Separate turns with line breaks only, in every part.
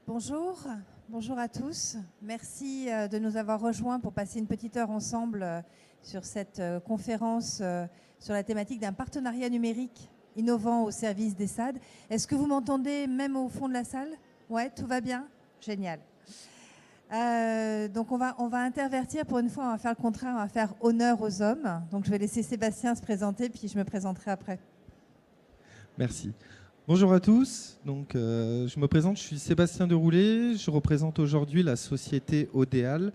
Bonjour, bonjour à tous. Merci de nous avoir rejoints pour passer une petite heure ensemble sur cette conférence sur la thématique d'un partenariat numérique innovant au service des SAD. Est-ce que vous m'entendez même au fond de la salle? Ouais, tout va bien? Génial. Donc on va intervertir pour une fois, on va faire le contraire, on va faire honneur aux hommes. Donc je vais laisser Sébastien se présenter, puis je me présenterai après.
Merci. Bonjour à tous, donc, je me présente, je suis Sébastien Deroulet, je représente aujourd'hui la société Odéal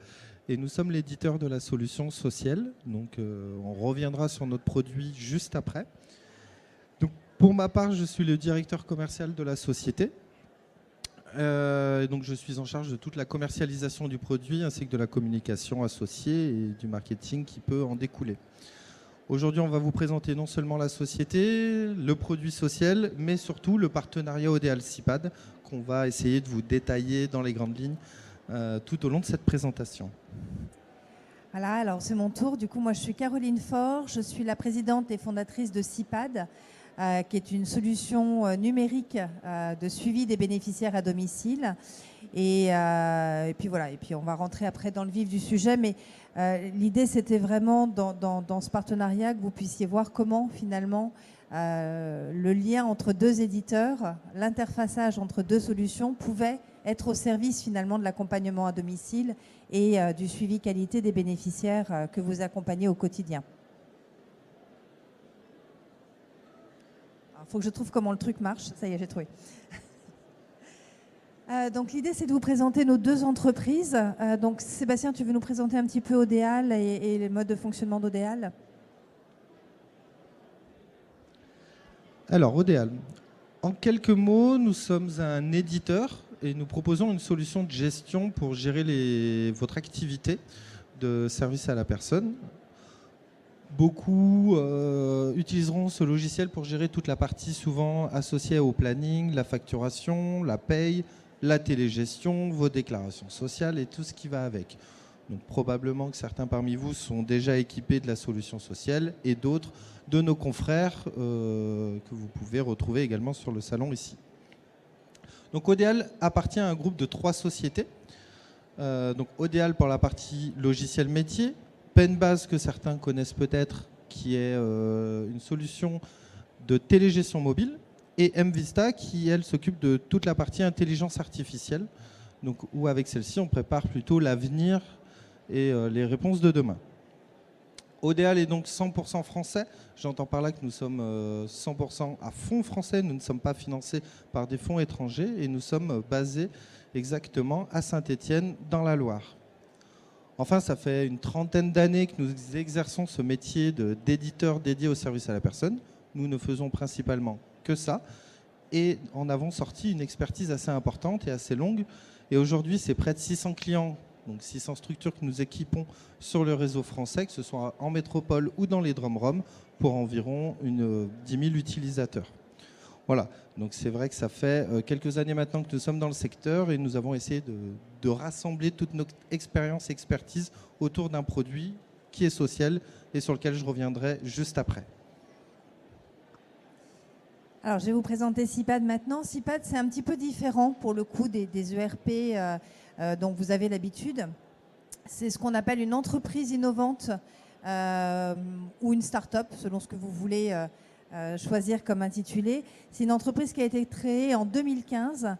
et nous sommes l'éditeur de la solution Sociel. Donc, on reviendra sur notre produit juste après. Donc, pour ma part, je suis le directeur commercial de la société. Donc, je suis en charge de toute la commercialisation du produit ainsi que de la communication associée et du marketing qui peut en découler. Aujourd'hui, on va vous présenter non seulement la société, le produit Sociel, mais surtout le partenariat Odéal-CIPAD qu'on va essayer de vous détailler dans les grandes lignes tout au long de cette présentation.
Voilà, alors c'est mon tour. Du coup, moi, je suis Caroline Faure, je suis la présidente et fondatrice de CIPAD, qui est une solution numérique de suivi des bénéficiaires à domicile. Et puis voilà, et puis on va rentrer après dans le vif du sujet, mais l'idée c'était vraiment dans ce partenariat que vous puissiez voir comment finalement le lien entre deux éditeurs, l'interfaçage entre deux solutions pouvait être au service finalement de l'accompagnement à domicile et du suivi qualité des bénéficiaires que vous accompagnez au quotidien. Il faut que je trouve comment le truc marche, ça y est, j'ai trouvé. Donc l'idée c'est de vous présenter nos deux entreprises. Donc Sébastien, tu veux nous présenter un petit peu Odéal et les modes de fonctionnement d'Odéal?
Alors Odéal, en quelques mots, nous sommes un éditeur et nous proposons une solution de gestion pour gérer votre activité de service à la personne. Beaucoup utiliseront ce logiciel pour gérer toute la partie souvent associée au planning, la facturation, la paye, la télégestion, vos déclarations sociales et tout ce qui va avec. Donc probablement que certains parmi vous sont déjà équipés de la solution Sociel et d'autres de nos confrères que vous pouvez retrouver également sur le salon ici. Donc Odéal appartient à un groupe de 3 sociétés. Donc Odéal pour la partie logiciel métier, Penbase que certains connaissent peut-être, qui est une solution de télégestion mobile, et mVista qui, elle, s'occupe de toute la partie intelligence artificielle, donc, où avec celle-ci, on prépare plutôt l'avenir et les réponses de demain. Odéal est donc 100% français. J'entends par là que nous sommes 100% à fond français. Nous ne sommes pas financés par des fonds étrangers et nous sommes basés exactement à Saint-Étienne, dans la Loire. Enfin, ça fait une trentaine d'années que nous exerçons ce métier d'éditeur dédié au service à la personne. Nous ne faisons principalement que ça. Et en avons sorti une expertise assez importante et assez longue. Et aujourd'hui, c'est près de 600 clients, donc 600 structures que nous équipons sur le réseau français, que ce soit en métropole ou dans les DROM-ROM, pour environ 10 000 utilisateurs. Voilà, donc c'est vrai que ça fait quelques années maintenant que nous sommes dans le secteur et nous avons essayé de rassembler toute notre expérience et expertise autour d'un produit qui est Sociel et sur lequel je reviendrai juste après.
Alors, je vais vous présenter CIPAD maintenant. CIPAD, c'est un petit peu différent pour le coup des ERP dont vous avez l'habitude. C'est ce qu'on appelle une entreprise innovante ou une start-up, selon ce que vous voulez choisir comme intitulé. C'est une entreprise qui a été créée en 2015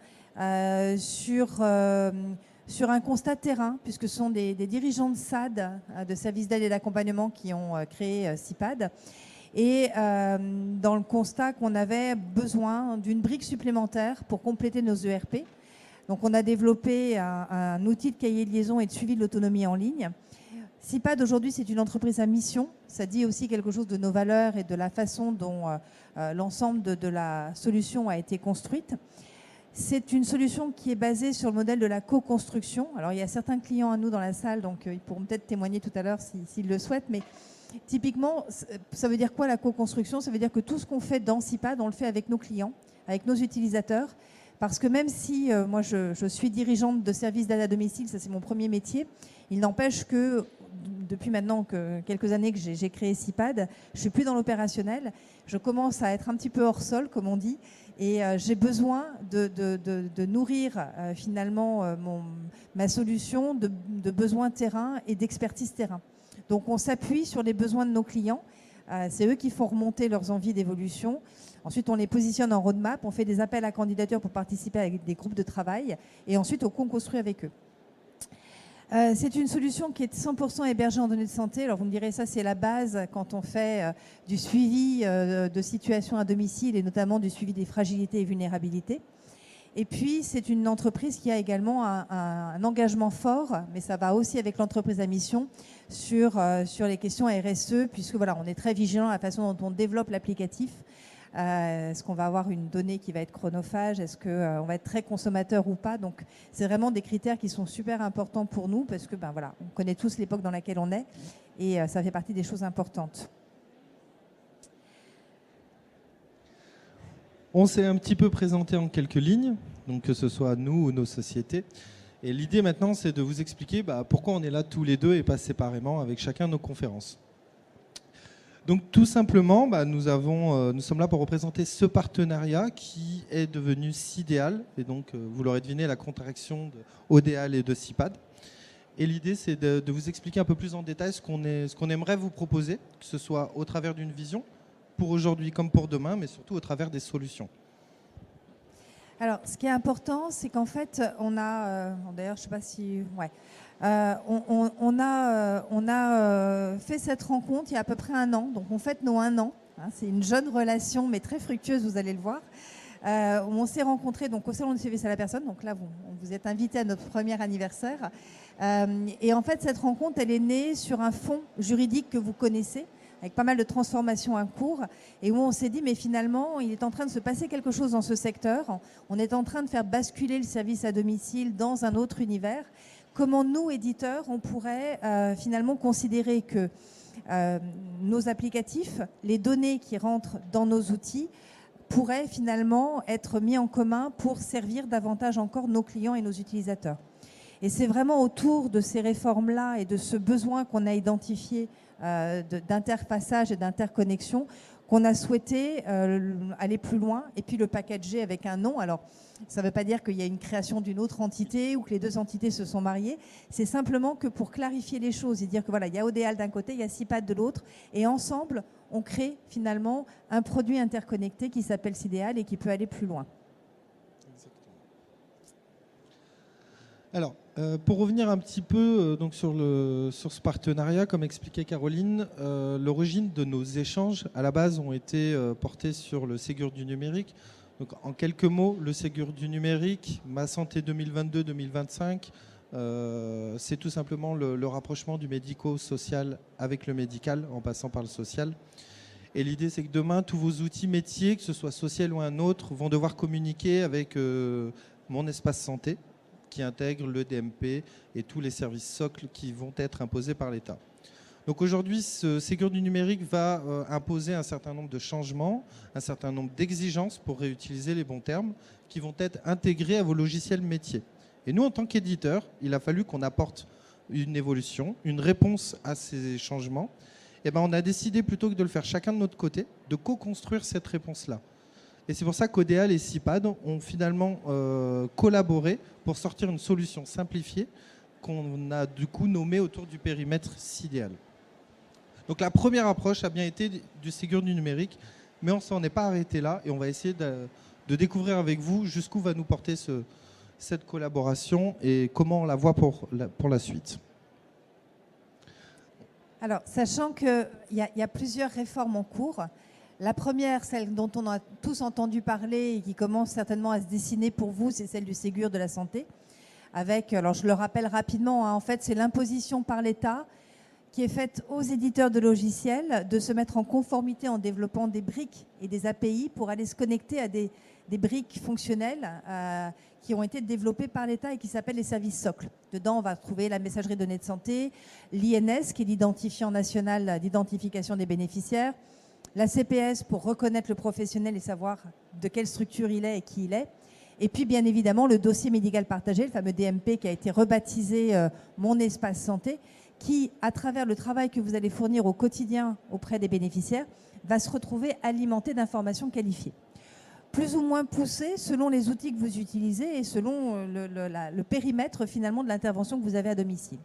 sur un constat de terrain, puisque ce sont des dirigeants de SAD, de services d'aide et d'accompagnement, qui ont créé CIPAD. Et dans le constat qu'on avait besoin d'une brique supplémentaire pour compléter nos ERP. Donc on a développé un outil de cahier de liaison et de suivi de l'autonomie en ligne. CIPAD aujourd'hui c'est une entreprise à mission, ça dit aussi quelque chose de nos valeurs et de la façon dont l'ensemble de la solution a été construite. C'est une solution qui est basée sur le modèle de la co-construction. Alors il y a certains clients à nous dans la salle, donc ils pourront peut-être témoigner tout à l'heure s'ils le souhaitent, mais typiquement, ça veut dire quoi la co-construction? Ça veut dire que tout ce qu'on fait dans CIPAD, on le fait avec nos clients, avec nos utilisateurs. Parce que même si moi je suis dirigeante de services d'aide à domicile, ça c'est mon premier métier, il n'empêche que depuis maintenant quelques années que j'ai créé CIPAD, je ne suis plus dans l'opérationnel, je commence à être un petit peu hors sol, comme on dit, et j'ai besoin de nourrir finalement ma solution de besoins terrain et d'expertise terrain. Donc on s'appuie sur les besoins de nos clients. C'est eux qui font remonter leurs envies d'évolution. Ensuite, on les positionne en roadmap, on fait des appels à candidature pour participer avec des groupes de travail et ensuite on co-construit avec eux. C'est une solution qui est 100% hébergée en données de santé. Alors vous me direz, ça c'est la base quand on fait du suivi de situations à domicile et notamment du suivi des fragilités et vulnérabilités. Et puis c'est une entreprise qui a également un engagement fort, mais ça va aussi avec l'entreprise à mission sur les questions RSE, puisque voilà, on est très vigilant à la façon dont on développe l'applicatif. Est-ce qu'on va avoir une donnée qui va être chronophage? Est-ce qu'on va être très consommateur ou pas? Donc, c'est vraiment des critères qui sont super importants pour nous parce que, voilà, on connaît tous l'époque dans laquelle on est et ça fait partie des choses importantes.
On s'est un petit peu présenté en quelques lignes, donc que ce soit nous ou nos sociétés. Et l'idée maintenant, c'est de vous expliquer pourquoi on est là tous les deux et pas séparément avec chacun de nos conférences. Donc tout simplement, nous sommes là pour représenter ce partenariat qui est devenu CIDEAL, et donc vous l'aurez deviné, la contraction de ODEAL et de CIPAD. Et l'idée, c'est de vous expliquer un peu plus en détail ce qu'on aimerait vous proposer, que ce soit au travers d'une vision, pour aujourd'hui comme pour demain, mais surtout au travers des solutions.
Alors, ce qui est important, c'est qu'en fait, on a, d'ailleurs, je ne sais pas si... Ouais. On a fait cette rencontre il y a à peu près 1 an, donc on fête nos 1 an. Hein, c'est une jeune relation, mais très fructueuse, vous allez le voir. On s'est rencontrés donc, au salon du service à la personne, donc là, vous êtes invités à notre premier anniversaire. Et en fait, cette rencontre, elle est née sur un fond juridique que vous connaissez, avec pas mal de transformations en cours, et où on s'est dit, mais finalement, il est en train de se passer quelque chose dans ce secteur. On est en train de faire basculer le service à domicile dans un autre univers. Comment nous, éditeurs, on pourrait finalement considérer que nos applicatifs, les données qui rentrent dans nos outils, pourraient finalement être mis en commun pour servir davantage encore nos clients et nos utilisateurs. Et c'est vraiment autour de ces réformes-là et de ce besoin qu'on a identifié d'interfaçage et d'interconnexion qu'on a souhaité aller plus loin et puis le packager avec un nom. Alors, ça ne veut pas dire qu'il y a une création d'une autre entité ou que les deux entités se sont mariées. C'est simplement que pour clarifier les choses et dire que voilà, il y a ODEAL d'un côté, il y a CIPAD de l'autre, et ensemble, on crée finalement un produit interconnecté qui s'appelle CIDEAL et qui peut aller plus loin.
Alors, pour revenir un petit peu donc sur ce partenariat, comme expliquait Caroline, l'origine de nos échanges, à la base, ont été portés sur le Ségur du numérique. Donc, en quelques mots, le Ségur du numérique, Ma Santé 2022-2025, c'est tout simplement le rapprochement du médico-social avec le médical, en passant par le social. Et l'idée, c'est que demain, tous vos outils métiers, que ce soit social ou un autre, vont devoir communiquer avec mon espace santé, qui intègre le DMP et tous les services socles qui vont être imposés par l'État. Donc aujourd'hui, ce Ségur du numérique va imposer un certain nombre de changements, un certain nombre d'exigences, pour réutiliser les bons termes, qui vont être intégrés à vos logiciels métiers. Et nous, en tant qu'éditeurs, il a fallu qu'on apporte une évolution, une réponse à ces changements. Et on a décidé, plutôt que de le faire chacun de notre côté, de co-construire cette réponse-là. Et c'est pour ça qu'ODEAL et CIPAD ont finalement collaboré pour sortir une solution simplifiée qu'on a du coup nommée autour du périmètre CIDEAL. Donc la première approche a bien été du Ségur du numérique, mais on ne s'en est pas arrêté là et on va essayer de découvrir avec vous jusqu'où va nous porter cette collaboration et comment on la voit pour la suite.
Alors, sachant qu'il y a plusieurs réformes en cours. La première, celle dont on a tous entendu parler et qui commence certainement à se dessiner pour vous, c'est celle du Ségur de la santé. Avec, alors je le rappelle rapidement, en fait, c'est l'imposition par l'État qui est faite aux éditeurs de logiciels de se mettre en conformité en développant des briques et des API pour aller se connecter à des briques fonctionnelles qui ont été développées par l'État et qui s'appellent les services socles. Dedans, on va trouver la messagerie données de santé, l'INS, qui est l'identifiant national d'identification des bénéficiaires, la CPS pour reconnaître le professionnel et savoir de quelle structure il est et qui il est. Et puis, bien évidemment, le dossier médical partagé, le fameux DMP qui a été rebaptisé Mon Espace Santé, qui, à travers le travail que vous allez fournir au quotidien auprès des bénéficiaires, va se retrouver alimenté d'informations qualifiées. Plus ou moins poussées selon les outils que vous utilisez et selon le périmètre finalement de l'intervention que vous avez à domicile.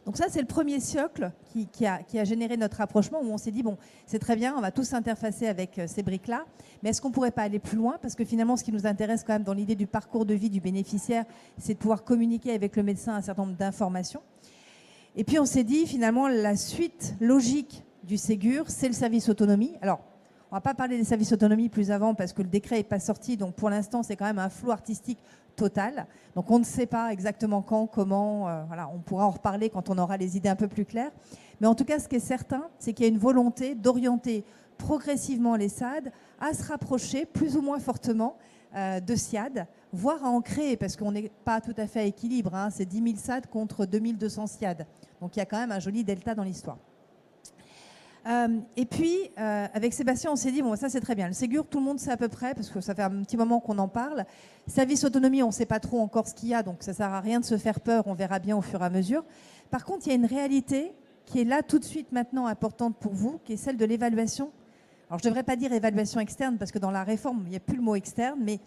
Donc ça, c'est le premier socle qui a généré notre rapprochement, où on s'est dit, bon, c'est très bien, on va tous s'interfacer avec ces briques-là, mais est-ce qu'on ne pourrait pas aller plus loin? Parce que finalement, ce qui nous intéresse quand même dans l'idée du parcours de vie du bénéficiaire, c'est de pouvoir communiquer avec le médecin un certain nombre d'informations. Et puis on s'est dit, finalement, la suite logique du Ségur, c'est le service autonomie. Alors, on ne va pas parler des services autonomie plus avant parce que le décret n'est pas sorti, donc pour l'instant, c'est quand même un flou artistique total. Donc on ne sait pas exactement quand, comment, voilà, on pourra en reparler quand on aura les idées un peu plus claires. Mais en tout cas, ce qui est certain, c'est qu'il y a une volonté d'orienter progressivement les SAD à se rapprocher plus ou moins fortement de SIAD, voire à en créer, parce qu'on n'est pas tout à fait à équilibre, hein, c'est 10 000 SAD contre 2200 SIAD. Donc il y a quand même un joli delta dans l'histoire. Et puis, avec Sébastien, on s'est dit, bon, ça c'est très bien. Le Ségur, tout le monde sait à peu près, parce que ça fait un petit moment qu'on en parle. Service autonomie, on ne sait pas trop encore ce qu'il y a, donc ça ne sert à rien de se faire peur, on verra bien au fur et à mesure. Par contre, il y a une réalité qui est là tout de suite maintenant importante pour vous, qui est celle de l'évaluation. Alors, je ne devrais pas dire évaluation externe, parce que dans la réforme, il n'y a plus le mot externe, mais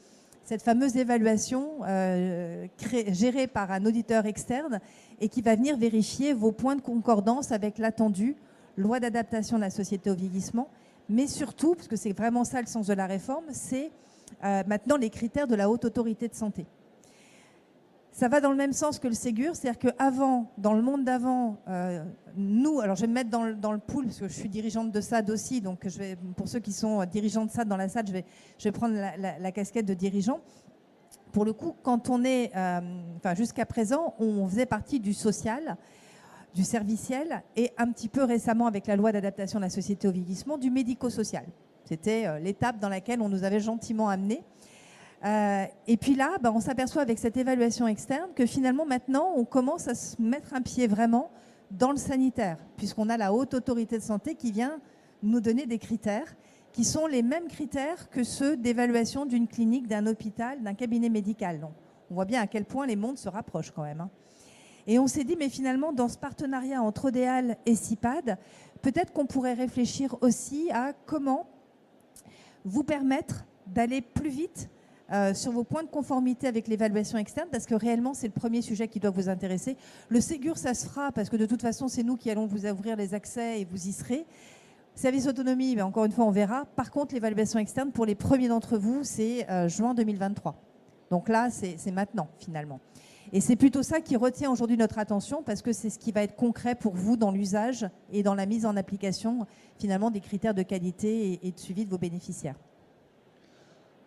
cette fameuse évaluation gérée par un auditeur externe et qui va venir vérifier vos points de concordance avec l'attendu, loi d'adaptation de la société au vieillissement, mais surtout, parce que c'est vraiment ça le sens de la réforme, c'est maintenant les critères de la haute autorité de santé. Ça va dans le même sens que le Ségur, c'est-à-dire qu'avant, dans le monde d'avant, nous, alors je vais me mettre dans le pool, parce que je suis dirigeante de SAD aussi, donc pour ceux qui sont dirigeants de SAD dans la SAD, je vais prendre la casquette de dirigeant. Pour le coup, quand on est, jusqu'à présent, on faisait partie du social, du serviciel et un petit peu récemment avec la loi d'adaptation de la société au vieillissement, du médico-social. C'était l'étape dans laquelle on nous avait gentiment amenés. Et puis là, on s'aperçoit avec cette évaluation externe que finalement maintenant, on commence à se mettre un pied vraiment dans le sanitaire, puisqu'on a la haute autorité de santé qui vient nous donner des critères qui sont les mêmes critères que ceux d'évaluation d'une clinique, d'un hôpital, d'un cabinet médical. Donc, on voit bien à quel point les mondes se rapprochent quand même, hein. Et on s'est dit, mais finalement, dans ce partenariat entre ODEAL et CIPAD, peut-être qu'on pourrait réfléchir aussi à comment vous permettre d'aller plus vite sur vos points de conformité avec l'évaluation externe, parce que réellement, c'est le premier sujet qui doit vous intéresser. Le Ségur, ça se fera, parce que de toute façon, c'est nous qui allons vous ouvrir les accès et vous y serez. Service autonomie, mais encore une fois, on verra. Par contre, l'évaluation externe, pour les premiers d'entre vous, c'est juin 2023. Donc là, c'est maintenant, finalement. Et c'est plutôt ça qui retient aujourd'hui notre attention, parce que c'est ce qui va être concret pour vous dans l'usage et dans la mise en application, finalement, des critères de qualité et de suivi de vos bénéficiaires.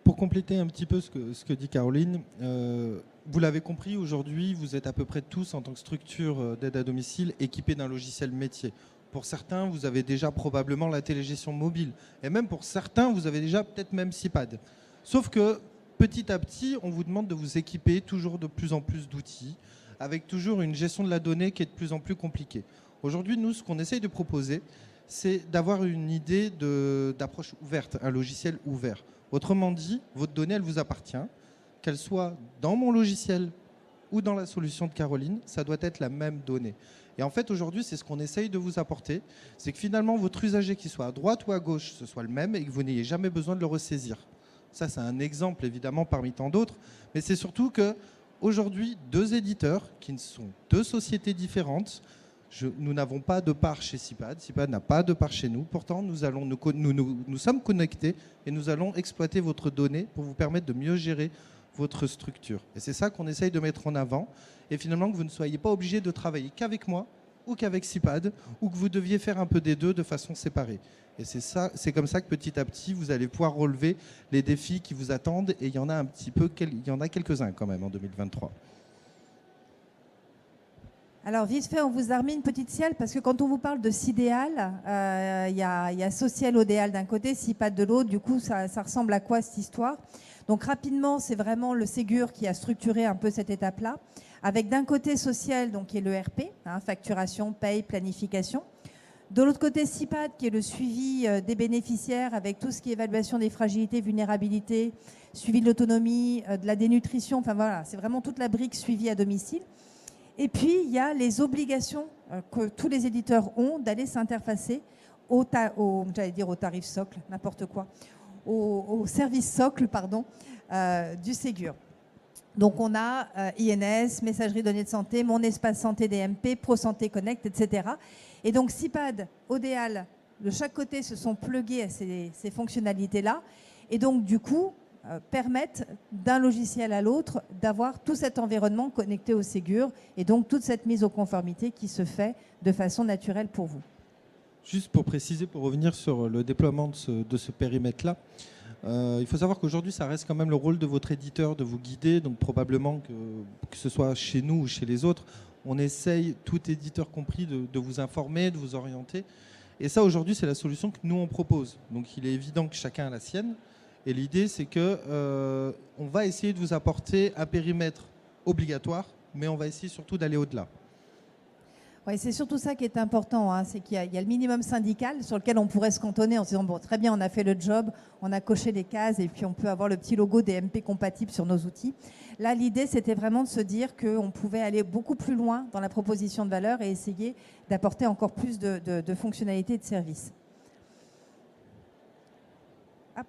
Pour compléter un petit peu ce que dit Caroline, vous l'avez compris, aujourd'hui, vous êtes à peu près tous, en tant que structure d'aide à domicile, équipés d'un logiciel métier. Pour certains, vous avez déjà probablement la télégestion mobile. Et même pour certains, vous avez déjà peut-être même CIPAD. Sauf que petit à petit, on vous demande de vous équiper toujours de plus en plus d'outils, avec toujours une gestion de la donnée qui est de plus en plus compliquée. Aujourd'hui, nous, ce qu'on essaye de proposer, c'est d'avoir une idée d'approche ouverte, un logiciel ouvert. Autrement dit, votre donnée, elle vous appartient. Qu'elle soit dans mon logiciel ou dans la solution de Caroline, ça doit être la même donnée. Et en fait, aujourd'hui, c'est ce qu'on essaye de vous apporter, c'est que finalement, votre usager, qu'il soit à droite ou à gauche, ce soit le même et que vous n'ayez jamais besoin de le ressaisir. Ça, c'est un exemple, évidemment, parmi tant d'autres. Mais c'est surtout qu'aujourd'hui, deux éditeurs, qui sont deux sociétés différentes, nous n'avons pas de part chez CIPAD. CIPAD n'a pas de part chez nous. Pourtant, nous sommes connectés et nous allons exploiter votre donnée pour vous permettre de mieux gérer votre structure. Et c'est ça qu'on essaye de mettre en avant. Et finalement, que vous ne soyez pas obligé de travailler qu'avec moi ou qu'avec CIPAD, ou que vous deviez faire un peu des deux de façon séparée. Et c'est comme ça que petit à petit, vous allez pouvoir relever les défis qui vous attendent. Et il y en a quelques-uns quand même en 2023.
Alors, vite fait, on vous a remis une petite ciel, parce que quand on vous parle de CIDEAL, il y a Social ODEAL d'un côté, CIPAD de l'autre. Du coup, ça ressemble à quoi cette histoire? Donc, rapidement, c'est vraiment le Ségur qui a structuré un peu cette étape-là, avec d'un côté Social, donc, qui est l'ERP, facturation, paye, planification. De l'autre côté, CIPAD, qui est le suivi des bénéficiaires, avec tout ce qui est évaluation des fragilités, vulnérabilités, suivi de l'autonomie, de la dénutrition. Enfin, voilà, c'est vraiment toute la brique suivie à domicile. Et puis, il y a les obligations que tous les éditeurs ont d'aller s'interfacer j'allais dire au tarif socle, n'importe quoi, au service socle, pardon, du Ségur. Donc on a INS, messagerie données de santé, Mon Espace Santé DMP, ProSanté Connect, etc. Et donc CIPAD, ODEAL, de chaque côté se sont plugués à ces fonctionnalités-là. Et donc du coup, permettent d'un logiciel à l'autre d'avoir tout cet environnement connecté au Ségur et donc toute cette mise aux conformités qui se fait de façon naturelle pour vous.
Juste pour préciser, pour revenir sur le déploiement de ce périmètre-là, il faut savoir qu'aujourd'hui, ça reste quand même le rôle de votre éditeur de vous guider. Donc probablement que ce soit chez nous ou chez les autres, on essaye, tout éditeur compris, de vous informer, de vous orienter. Et ça, aujourd'hui, c'est la solution que nous, on propose. Donc il est évident que chacun a la sienne. Et l'idée, c'est qu'on va essayer de vous apporter un périmètre obligatoire, mais on va essayer surtout d'aller au-delà.
Oui, c'est surtout ça qui est important, hein, c'est qu'il y a le minimum syndical sur lequel on pourrait se cantonner en se disant, bon, très bien, on a fait le job, on a coché les cases et puis on peut avoir le petit logo DMP compatible sur nos outils. Là, l'idée, c'était vraiment de se dire qu'on pouvait aller beaucoup plus loin dans la proposition de valeur et essayer d'apporter encore plus de fonctionnalités et de services. Hop.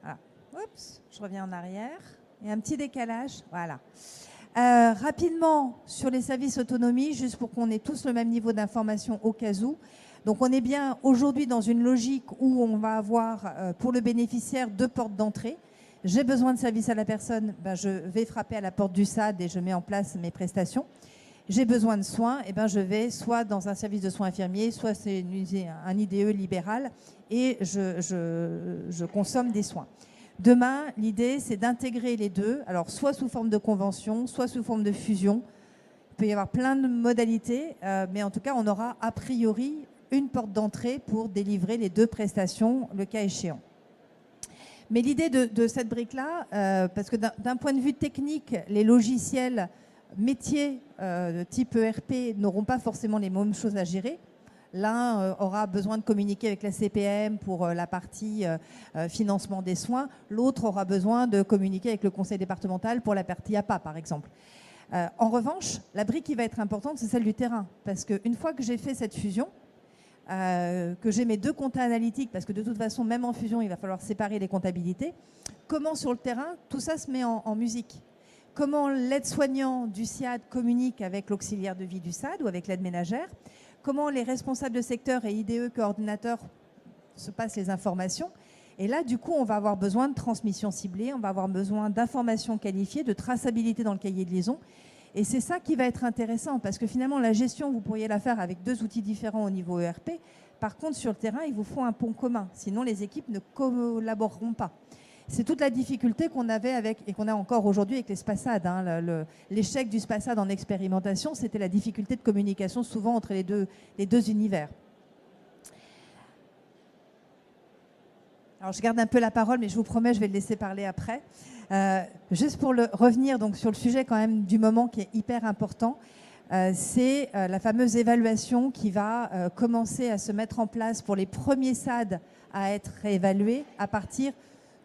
Voilà. Oups, je reviens en arrière. Et un petit décalage. Voilà. Rapidement, sur les services autonomie, juste pour qu'on ait tous le même niveau d'information au cas où. Donc, on est bien aujourd'hui dans une logique où on va avoir, pour le bénéficiaire, 2 portes d'entrée. J'ai besoin de service à la personne, ben, je vais frapper à la porte du SAD et je mets en place mes prestations. J'ai besoin de soins, et ben je vais soit dans un service de soins infirmiers, soit c'est un IDE libéral et je consomme des soins. Demain, l'idée, c'est d'intégrer les deux, alors soit sous forme de convention, soit sous forme de fusion. Il peut y avoir plein de modalités, mais en tout cas, on aura a priori une porte d'entrée pour délivrer les 2 prestations, le cas échéant. Mais l'idée de cette brique-là, parce que d'un point de vue technique, les logiciels métiers de type ERP n'auront pas forcément les mêmes choses à gérer. L'un aura besoin de communiquer avec la CPM pour la partie financement des soins. L'autre aura besoin de communiquer avec le conseil départemental pour la partie APA, par exemple. En revanche, la brique qui va être importante, c'est celle du terrain. Parce qu'une fois que j'ai fait cette fusion, que j'ai mes 2 comptes analytiques, parce que de toute façon, même en fusion, il va falloir séparer les comptabilités, comment sur le terrain, tout ça se met en musique. Comment l'aide-soignant du SIAD communique avec l'auxiliaire de vie du SAD ou avec l'aide ménagère. Comment les responsables de secteur et IDE coordinateurs se passent les informations. Et là, du coup, on va avoir besoin de transmission ciblée, on va avoir besoin d'informations qualifiées, de traçabilité dans le cahier de liaison. Et c'est ça qui va être intéressant, parce que finalement, la gestion, vous pourriez la faire avec 2 outils différents au niveau ERP. Par contre, sur le terrain, il vous faut un pont commun. Sinon, les équipes ne collaboreront pas. C'est toute la difficulté qu'on avait avec, et qu'on a encore aujourd'hui avec les SPASAD. Hein. L'échec du SPASAD en expérimentation, c'était la difficulté de communication souvent entre les deux univers. Alors je garde un peu la parole, mais je vous promets, je vais le laisser parler après. Juste pour revenir donc, sur le sujet quand même du moment qui est hyper important, c'est la fameuse évaluation qui va commencer à se mettre en place pour les premiers SAD à être réévalués à partir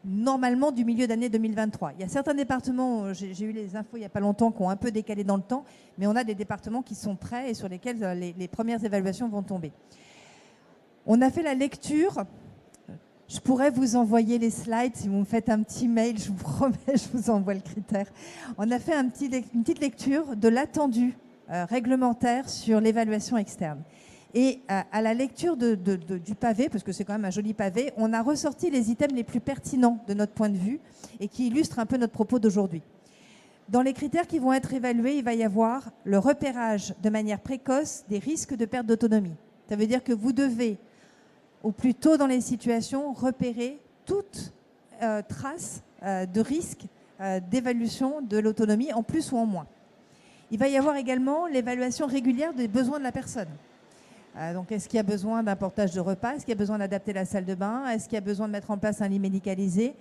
normalement du milieu d'année 2023. Il y a certains départements, j'ai eu les infos il n'y a pas longtemps, qui ont un peu décalé dans le temps, mais on a des départements qui sont prêts et sur lesquels les premières évaluations vont tomber. On a fait la lecture. Je pourrais vous envoyer les slides si vous me faites un petit mail, je vous promets, je vous envoie le critère. On a fait une petite lecture de l'attendu réglementaire sur l'évaluation externe. Et à la lecture du pavé, parce que c'est quand même un joli pavé, on a ressorti les items les plus pertinents de notre point de vue et qui illustrent un peu notre propos d'aujourd'hui. Dans les critères qui vont être évalués, il va y avoir le repérage de manière précoce des risques de perte d'autonomie. Ça veut dire que vous devez, au plus tôt dans les situations, repérer toute trace de risque d'évaluation de l'autonomie, en plus ou en moins. Il va y avoir également l'évaluation régulière des besoins de la personne. Donc, est-ce qu'il y a besoin d'un portage de repas? Est-ce qu'il y a besoin d'adapter la salle de bain? Est-ce qu'il y a besoin de mettre en place un lit médicalisé?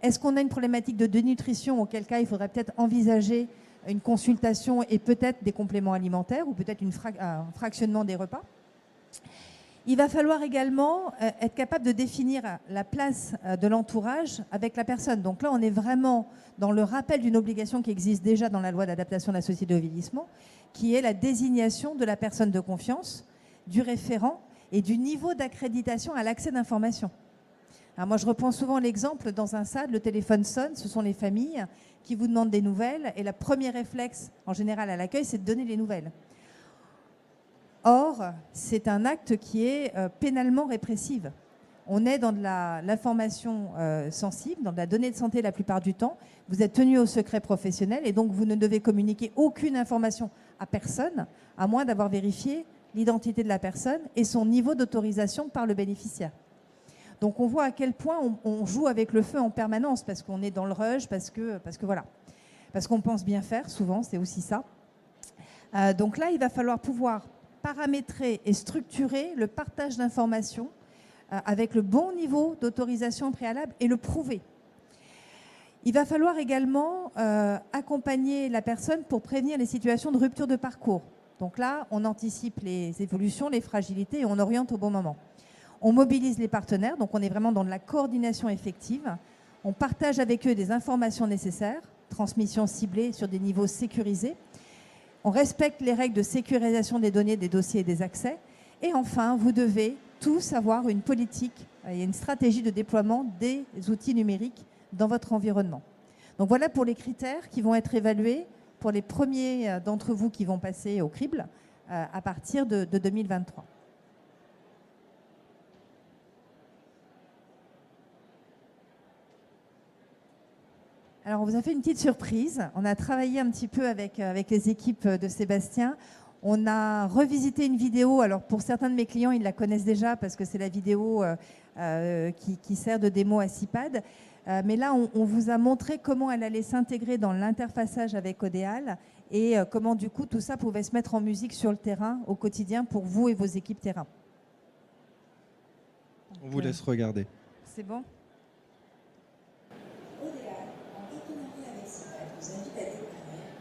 Est-ce qu'on a une problématique de dénutrition, auquel cas il faudrait peut-être envisager une consultation et peut-être des compléments alimentaires ou peut-être un fractionnement des repas? Il va falloir également être capable de définir la place de l'entourage avec la personne. Donc là, on est vraiment dans le rappel d'une obligation qui existe déjà dans la loi d'adaptation de la société au vieillissement, qui est la désignation de la personne de confiance, du référent et du niveau d'accréditation à l'accès d'information. Alors moi, je reprends souvent l'exemple, dans un SAD, le téléphone sonne, ce sont les familles qui vous demandent des nouvelles, et le premier réflexe, en général, à l'accueil, c'est de donner les nouvelles. Or, c'est un acte qui est pénalement répressif. On est dans de l'information sensible, dans de la donnée de santé la plupart du temps. Vous êtes tenu au secret professionnel et donc vous ne devez communiquer aucune information à personne, à moins d'avoir vérifié l'identité de la personne et son niveau d'autorisation par le bénéficiaire. Donc on voit à quel point on joue avec le feu en permanence, parce qu'on est dans le rush, parce que voilà. Parce qu'on pense bien faire, souvent, c'est aussi ça. Donc là, il va falloir pouvoir paramétrer et structurer le partage d'informations avec le bon niveau d'autorisation préalable et le prouver. Il va falloir également accompagner la personne pour prévenir les situations de rupture de parcours. Donc là, on anticipe les évolutions, les fragilités et on oriente au bon moment. On mobilise les partenaires, donc on est vraiment dans de la coordination effective. On partage avec eux des informations nécessaires, transmission ciblée sur des niveaux sécurisés. On respecte les règles de sécurisation des données, des dossiers et des accès. Et enfin, vous devez tous avoir une politique et une stratégie de déploiement des outils numériques dans votre environnement. Donc voilà pour les critères qui vont être évalués pour les premiers d'entre vous qui vont passer au crible à partir de 2023. Alors, on vous a fait une petite surprise. On a travaillé un petit peu avec les équipes de Sébastien. On a revisité une vidéo. Alors, pour certains de mes clients, ils la connaissent déjà parce que c'est la vidéo qui sert de démo à CIPAD. Mais là, on vous a montré comment elle allait s'intégrer dans l'interfaçage avec Odéal et comment, du coup, tout ça pouvait se mettre en musique sur le terrain au quotidien pour vous et vos équipes terrain.
On vous laisse regarder.
C'est bon ?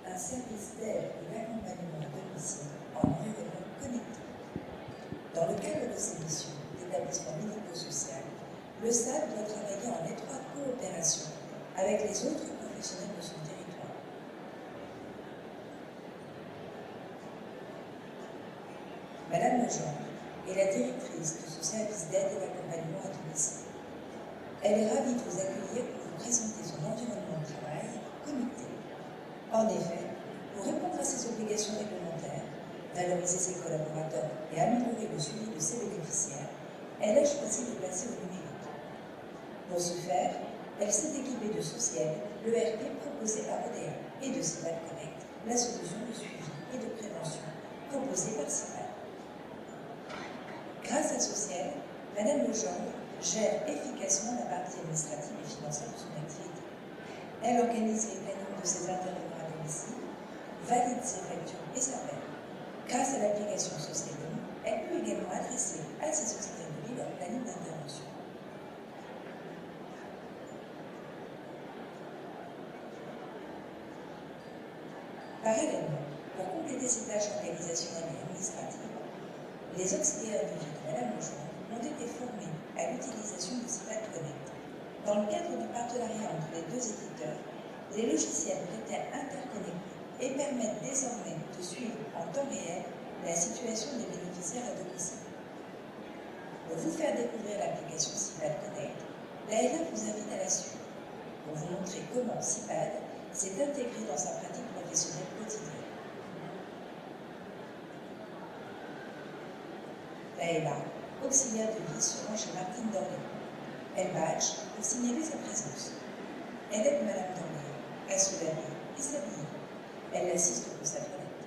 Un service d'aide et d'accompagnement à domicile en environnement connecté. Dans le cadre de ses missions d'établissement médico-social, le SAD doit travailler en étroite coopération avec les autres professionnels de son territoire. Madame Legendre est la directrice de ce service d'aide et d'accompagnement à domicile. Elle est ravie de vous accueillir pour vous présenter son environnement de travail connecté. En effet, pour répondre à ses obligations réglementaires, valoriser ses collaborateurs et améliorer le suivi de ses bénéficiaires, elle a choisi de passer au numérique. Pour ce faire, elle s'est équipée de Social, l'ERP proposé par Odéal, et de CIPAD Connect, la solution de suivi et de prévention proposée par CIPAD. Grâce à Social, Madame Legendre gère efficacement la partie administrative et financière de son activité. Elle organise les plannings de ses intervenants à domicile, valide ses factures et sa paie. Grâce à l'application Socialum, elle peut également adresser à ses sociétés de vie leur planning d'intervention. Parallèlement, pour compléter ses tâches organisationnelles et administratives, les auxiliaires de vie de Madame Legendre ont été formés à l'utilisation de CIPAD Connect. Dans le cadre du partenariat entre les deux éditeurs, les logiciels ont été interconnectés et permettent désormais de suivre en temps réel la situation des bénéficiaires à domicile. Pour vous faire découvrir l'application CIPAD Connect, l'ALA vous invite à la suivre pour vous montrer comment CIPAD s'est intégré dans sa pratique professionnelle quotidienne. L'ALA, auxiliaire de vie, se rend chez Martine d'Orléans. Elle badge pour signaler sa présence. Elle aide Madame d'Orléans à se laver et s'habiller. Elle l'assiste pour sa toilette.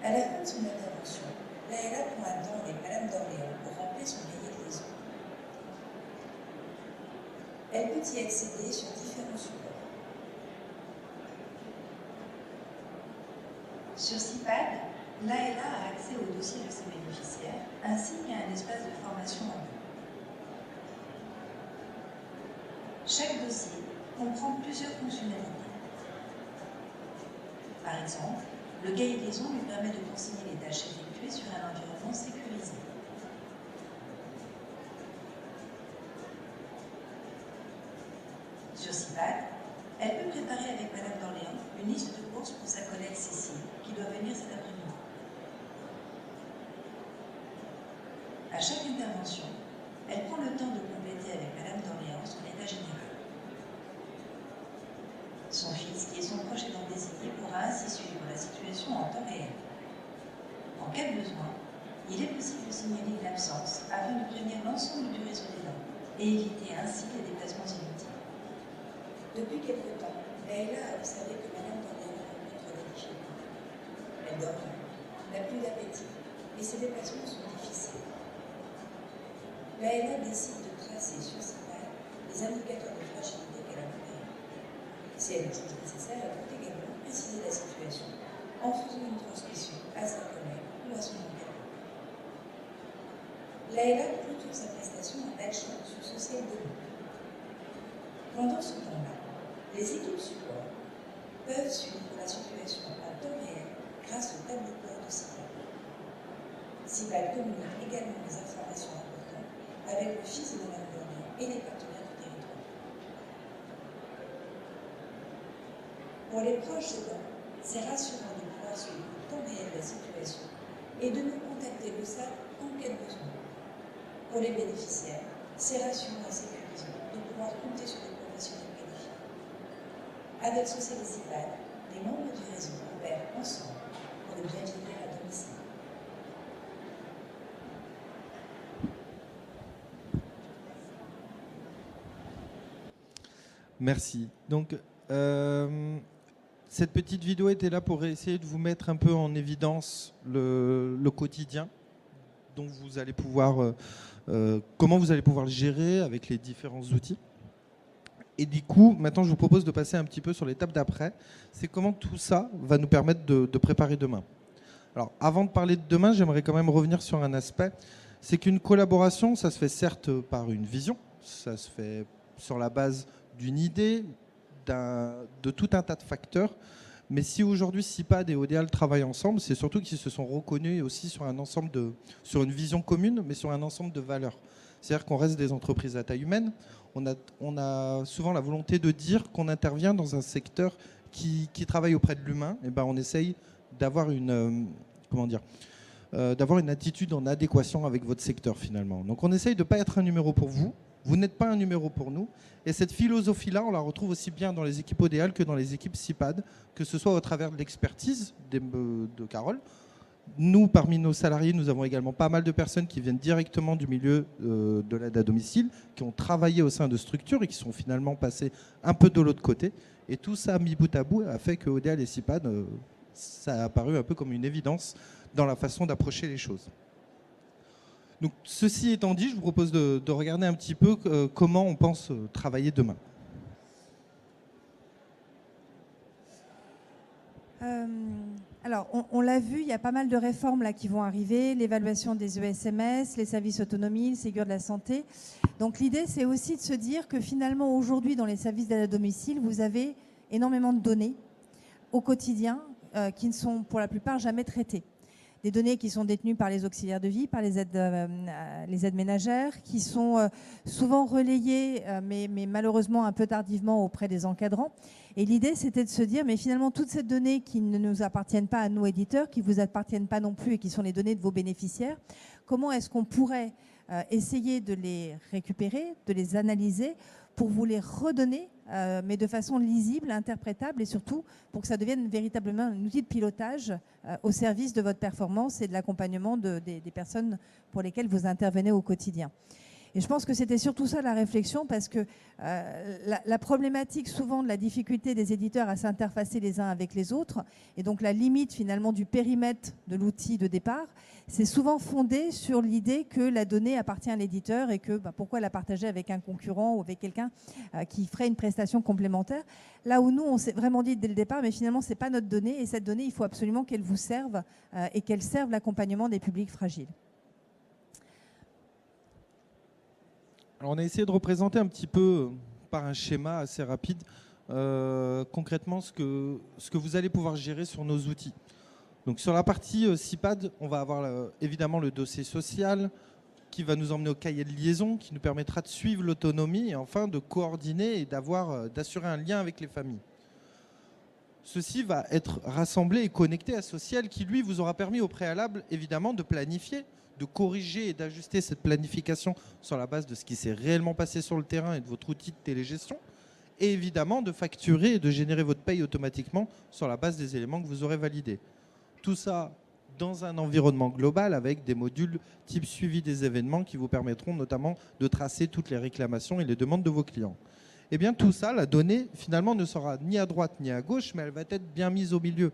À la fin de son intervention, l'ALA prend un temps avec Madame d'Orléans pour remplir son cahier de liaison. Elle peut y accéder sur différents supports. Sur CIPAD, l'ALA a accès au dossier de ses bénéficiaires ainsi qu'à un espace de formation en ligne. Chaque dossier comprend plusieurs fonctionnalités. Par exemple, le cahier de liaison lui permet de consigner les tâches effectuées sur un environnement sécurisé. Sur CIPAD, elle peut préparer avec Madame d'Orléans une liste de courses pour sa collègue Cécile, qui doit venir cet après-midi. À chaque intervention, elle prend le temps de compléter avec Madame d'Orléans son état général. Son fils, qui est son proche aidant désigné, pourra ainsi suivre la situation en temps réel. En cas de besoin, il est possible de signaler une absence afin de prévenir l'ensemble du réseau d'aidants et éviter ainsi les déplacements inutiles. Depuis quelque temps, Leïla a observé que Madame d'Orléans rencontre des difficultés. Elle dort mal, n'a plus d'appétit et ses déplacements sont difficiles. Leïla décide de tracer sur ses pages les indicateurs de fragilité qu'elle a repérés. Si elle le trouve nécessaire, elle peut également préciser la situation en faisant une transmission à sa collègue ou à son encadrement. Leïla clôture sa prestation en action sur Social 2. Pendant ce temps-là, les équipes support peuvent suivre la situation en temps réel grâce au tableau de bord de CIPAD. CIPAD communique également les informations importantes avec le fils de Mme Dornier et les partenaires du territoire. Pour les proches aidants, c'est rassurant de pouvoir suivre en temps réel la situation et de nous contacter le SAD en cas de besoin. Pour les bénéficiaires, c'est rassurant et sécurisant de pouvoir compter sur des professionnels qualifiés. Avec Social et CIPAD, les membres du réseau opèrent ensemble pour le bien vieillir à domicile.
Merci. Donc, cette petite vidéo était là pour essayer de vous mettre un peu en évidence le quotidien dont vous allez pouvoir, comment vous allez pouvoir le gérer avec les différents outils. Et du coup, maintenant, je vous propose de passer un petit peu sur l'étape d'après. C'est comment tout ça va nous permettre de préparer demain. Alors, avant de parler de demain, j'aimerais quand même revenir sur un aspect. C'est qu'une collaboration, ça se fait certes par une vision, ça se fait sur la base d'une idée, de tout un tas de facteurs. Mais si aujourd'hui CIPAD et ODEAL travaillent ensemble, c'est surtout qu'ils se sont reconnus aussi sur un ensemble sur une vision commune, mais sur un ensemble de valeurs. C'est-à-dire qu'on reste des entreprises à taille humaine. On a souvent la volonté de dire qu'on intervient dans un secteur qui travaille auprès de l'humain. Et ben on essaye d'avoir d'avoir une attitude en adéquation avec votre secteur finalement. Donc on essaye de ne pas être un numéro pour vous. Vous n'êtes pas un numéro pour nous. Et cette philosophie-là, on la retrouve aussi bien dans les équipes ODEAL que dans les équipes CIPAD, que ce soit au travers de l'expertise de Carole. Nous, parmi nos salariés, nous avons également pas mal de personnes qui viennent directement du milieu de l'aide à domicile, qui ont travaillé au sein de structures et qui sont finalement passées un peu de l'autre côté. Et tout ça, mis bout à bout, a fait que ODEAL et CIPAD, ça a apparu un peu comme une évidence dans la façon d'approcher les choses. Donc, ceci étant dit, je vous propose de regarder un petit peu comment on pense travailler demain.
Alors, on l'a vu, il y a pas mal de réformes là, qui vont arriver, l'évaluation des ESMS, les services autonomie, le Ségur de la santé. Donc l'idée, c'est aussi de se dire que finalement, aujourd'hui, dans les services d'aide à domicile, vous avez énormément de données au quotidien qui ne sont pour la plupart jamais traitées. Des données qui sont détenues par les auxiliaires de vie, par les aides ménagères, qui sont souvent relayées, mais malheureusement un peu tardivement auprès des encadrants. Et l'idée, c'était de se dire, mais finalement, toutes ces données qui ne nous appartiennent pas à nous, éditeurs, qui ne vous appartiennent pas non plus et qui sont les données de vos bénéficiaires, comment est-ce qu'on pourrait essayer de les récupérer, de les analyser pour vous les redonner, mais de façon lisible, interprétable et surtout pour que ça devienne véritablement un outil de pilotage au service de votre performance et de l'accompagnement des personnes pour lesquelles vous intervenez au quotidien. Et je pense que c'était surtout ça la réflexion parce que la problématique souvent de la difficulté des éditeurs à s'interfacer les uns avec les autres et donc la limite finalement du périmètre de l'outil de départ, c'est souvent fondé sur l'idée que la donnée appartient à l'éditeur et que pourquoi la partager avec un concurrent ou avec quelqu'un qui ferait une prestation complémentaire. Là où nous, on s'est vraiment dit dès le départ, mais finalement, ce n'est pas notre donnée et cette donnée, il faut absolument qu'elle vous serve et qu'elle serve l'accompagnement des publics fragiles.
Alors on a essayé de représenter un petit peu par un schéma assez rapide concrètement ce que vous allez pouvoir gérer sur nos outils. Donc sur la partie CIPAD, on va avoir évidemment le dossier social qui va nous emmener au cahier de liaison, qui nous permettra de suivre l'autonomie et enfin de coordonner et d'assurer un lien avec les familles. Ceci va être rassemblé et connecté à Social qui lui vous aura permis au préalable évidemment de planifier, de corriger et d'ajuster cette planification sur la base de ce qui s'est réellement passé sur le terrain et de votre outil de télégestion. Et évidemment, de facturer et de générer votre paye automatiquement sur la base des éléments que vous aurez validés. Tout ça dans un environnement global avec des modules type suivi des événements qui vous permettront notamment de tracer toutes les réclamations et les demandes de vos clients. Et bien tout ça, la donnée finalement ne sera ni à droite ni à gauche, mais elle va être bien mise au milieu.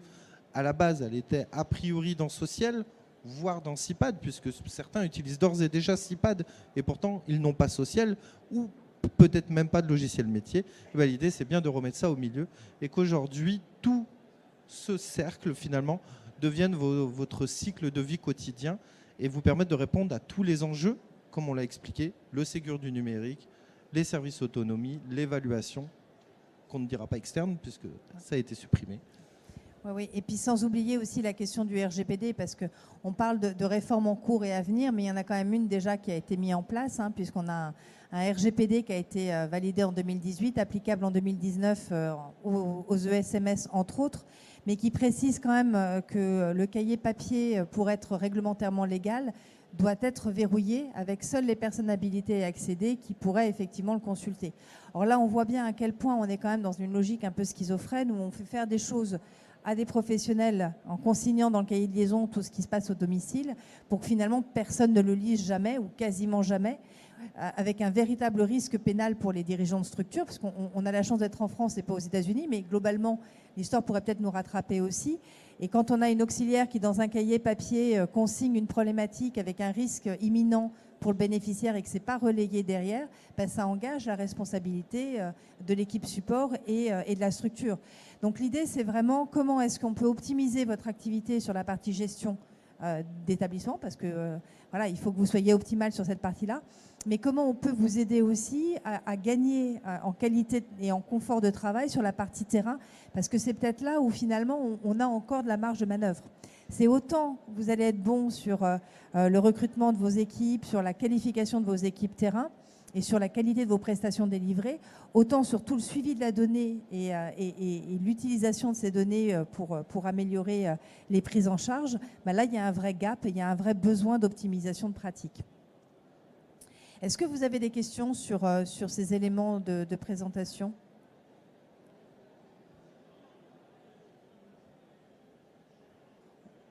À la base, elle était a priori dans Social, voire dans CIPAD, puisque certains utilisent d'ores et déjà CIPAD et pourtant ils n'ont pas Social ou peut-être même pas de logiciel métier. L'idée, c'est bien de remettre ça au milieu et qu'aujourd'hui, tout ce cercle finalement devienne votre cycle de vie quotidien et vous permettre de répondre à tous les enjeux, comme on l'a expliqué, le Ségur du numérique, les services autonomie, l'évaluation, qu'on ne dira pas externe puisque ça a été supprimé.
Oui, et puis sans oublier aussi la question du RGPD, parce qu'on parle de réformes en cours et à venir, mais il y en a quand même une déjà qui a été mise en place, puisqu'on a un RGPD qui a été validé en 2018, applicable en 2019 aux ESMS entre autres, mais qui précise quand même que le cahier papier, pour être réglementairement légal, doit être verrouillé avec seules les personnes habilitées à accéder qui pourraient effectivement le consulter. Or là, on voit bien à quel point on est quand même dans une logique un peu schizophrène où on fait faire des choses à des professionnels en consignant dans le cahier de liaison tout ce qui se passe au domicile pour que finalement personne ne le lise jamais ou quasiment jamais, avec un véritable risque pénal pour les dirigeants de structure, parce qu'on a la chance d'être en France et pas aux États-Unis, mais globalement, l'histoire pourrait peut-être nous rattraper aussi. Et quand on a une auxiliaire qui, dans un cahier papier, consigne une problématique avec un risque imminent pour le bénéficiaire et que ce n'est pas relayé derrière, ça engage la responsabilité de l'équipe support et de la structure. Donc l'idée, c'est vraiment comment est-ce qu'on peut optimiser votre activité sur la partie gestion d'établissement, parce que voilà, il faut que vous soyez optimal sur cette partie-là, mais comment on peut vous aider aussi à gagner en qualité et en confort de travail sur la partie terrain, parce que c'est peut-être là où finalement on a encore de la marge de manœuvre. C'est autant vous allez être bon sur le recrutement de vos équipes, sur la qualification de vos équipes terrain et sur la qualité de vos prestations délivrées, autant sur tout le suivi de la donnée et l'utilisation de ces données pour améliorer les prises en charge. Là, il y a un vrai gap et il y a un vrai besoin d'optimisation de pratique. Est-ce que vous avez des questions sur ces éléments de présentation ?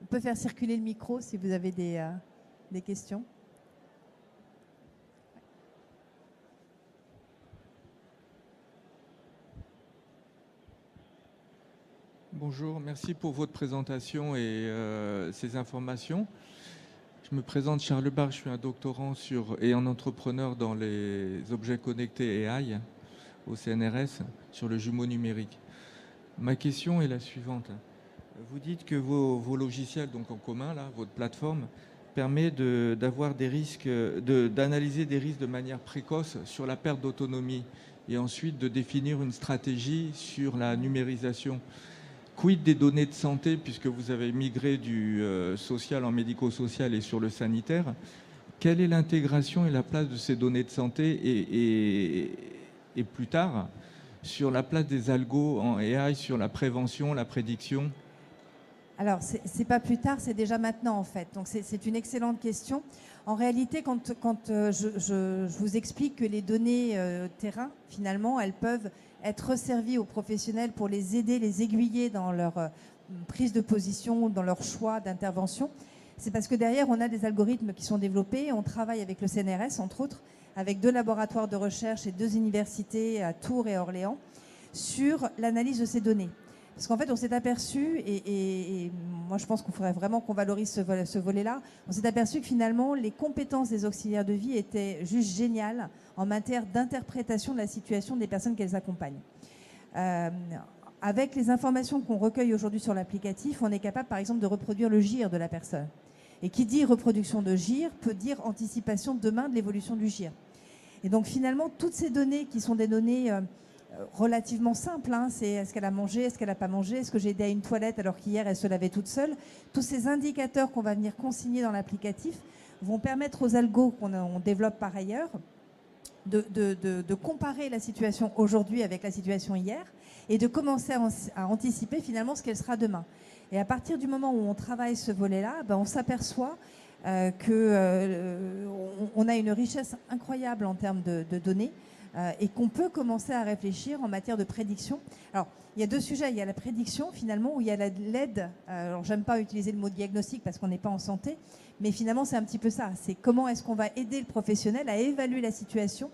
On peut faire circuler le micro si vous avez des questions.
Bonjour, merci pour votre présentation et ces informations. Je me présente Charles Barre, je suis un doctorant et un entrepreneur dans les objets connectés AI au CNRS sur le jumeau numérique. Ma question est la suivante. Vous dites que vos logiciels, donc en commun, là, votre plateforme, permet d'avoir des risques, d'analyser des risques de manière précoce sur la perte d'autonomie et ensuite de définir une stratégie sur la numérisation. Quid des données de santé, puisque vous avez migré du social en médico-social et sur le sanitaire? Quelle est l'intégration et la place de ces données de santé et plus tard, sur la place des algos en AI, sur la prévention, la prédiction?
Alors, c'est pas plus tard, c'est déjà maintenant en fait. Donc, c'est une excellente question. En réalité, quand je vous explique que les données terrain, finalement, elles peuvent être resservies aux professionnels pour les aider, les aiguiller dans leur prise de position, dans leur choix d'intervention, c'est parce que derrière, on a des algorithmes qui sont développés. On travaille avec le CNRS, entre autres, avec 2 laboratoires de recherche et 2 universités à Tours et Orléans, sur l'analyse de ces données. Parce qu'en fait, on s'est aperçu, et moi je pense qu'il faudrait vraiment qu'on valorise ce volet-là, on s'est aperçu que finalement, les compétences des auxiliaires de vie étaient juste géniales en matière d'interprétation de la situation des personnes qu'elles accompagnent. Avec les informations qu'on recueille aujourd'hui sur l'applicatif, on est capable par exemple de reproduire le GIR de la personne. Et qui dit reproduction de GIR peut dire anticipation demain de l'évolution du GIR. Et donc finalement, toutes ces données qui sont des données relativement simple, c'est est-ce qu'elle a mangé, est-ce qu'elle n'a pas mangé, est-ce que j'ai aidé à une toilette alors qu'hier elle se lavait toute seule. Tous ces indicateurs qu'on va venir consigner dans l'applicatif vont permettre aux algos qu'on développe par ailleurs de comparer la situation aujourd'hui avec la situation hier et de commencer à anticiper finalement ce qu'elle sera demain. Et à partir du moment où on travaille ce volet-là, on s'aperçoit qu'on a une richesse incroyable en termes de données et qu'on peut commencer à réfléchir en matière de prédiction. Alors, il y a deux sujets. Il y a la prédiction, finalement, où il y a l'aide. Alors, j'aime pas utiliser le mot diagnostic parce qu'on n'est pas en santé, mais finalement, c'est un petit peu ça. C'est comment est-ce qu'on va aider le professionnel à évaluer la situation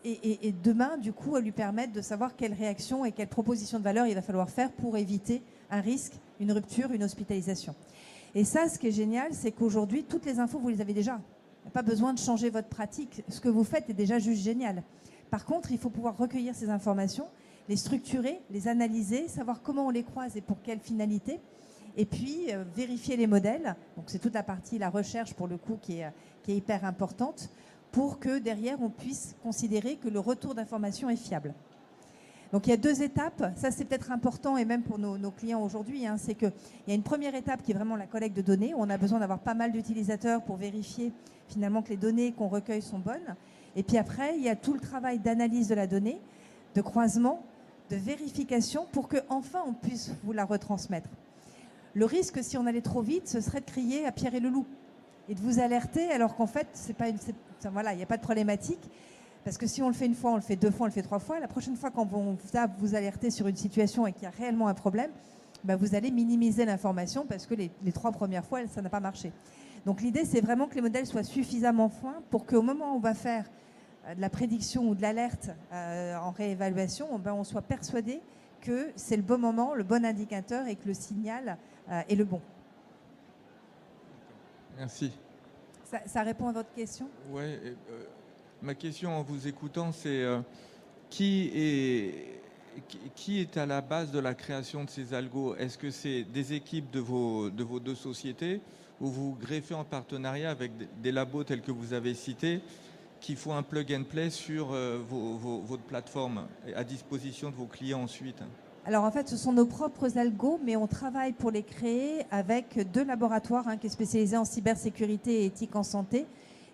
et demain, du coup, à lui permettre de savoir quelle réaction et quelle proposition de valeur il va falloir faire pour éviter un risque, une rupture, une hospitalisation. Et ça, ce qui est génial, c'est qu'aujourd'hui, toutes les infos, vous les avez déjà. Il n'y a pas besoin de changer votre pratique. Ce que vous faites est déjà juste génial. Par contre, il faut pouvoir recueillir ces informations, les structurer, les analyser, savoir comment on les croise et pour quelle finalité, et puis vérifier les modèles. Donc c'est toute la partie, la recherche pour le coup, qui est hyper importante, pour que derrière, on puisse considérer que le retour d'information est fiable. Donc il y a deux étapes, ça c'est peut-être important et même pour nos clients aujourd'hui, hein, c'est qu'il y a une première étape qui est vraiment la collecte de données, où on a besoin d'avoir pas mal d'utilisateurs pour vérifier finalement que les données qu'on recueille sont bonnes. Et puis après, il y a tout le travail d'analyse de la donnée, de croisement, de vérification pour qu'enfin on puisse vous la retransmettre. Le risque, si on allait trop vite, ce serait de crier à Pierre et le loup et de vous alerter alors qu'en fait, voilà, il n'y a pas de problématique. Parce que si on le fait une fois, on le fait deux fois, on le fait trois fois, la prochaine fois quand on va vous alerter sur une situation et qu'il y a réellement un problème, ben vous allez minimiser l'information parce que les trois premières fois, ça n'a pas marché. Donc l'idée, c'est vraiment que les modèles soient suffisamment fins pour qu'au moment où on va faire de la prédiction ou de l'alerte en réévaluation, ben on soit persuadé que c'est le bon moment, le bon indicateur et que le signal est le bon.
Merci.
Ça répond à votre question ?
Oui. Ma question en vous écoutant, c'est qui est à la base de la création de ces algos? Est-ce que c'est des équipes de vos deux sociétés ou vous greffez en partenariat avec des labos tels que vous avez cités qui font un plug and play sur votre plateforme à disposition de vos clients ensuite?
Alors en fait, ce sont nos propres algos, mais on travaille pour les créer avec deux laboratoires, un qui est spécialisé en cybersécurité et éthique en santé,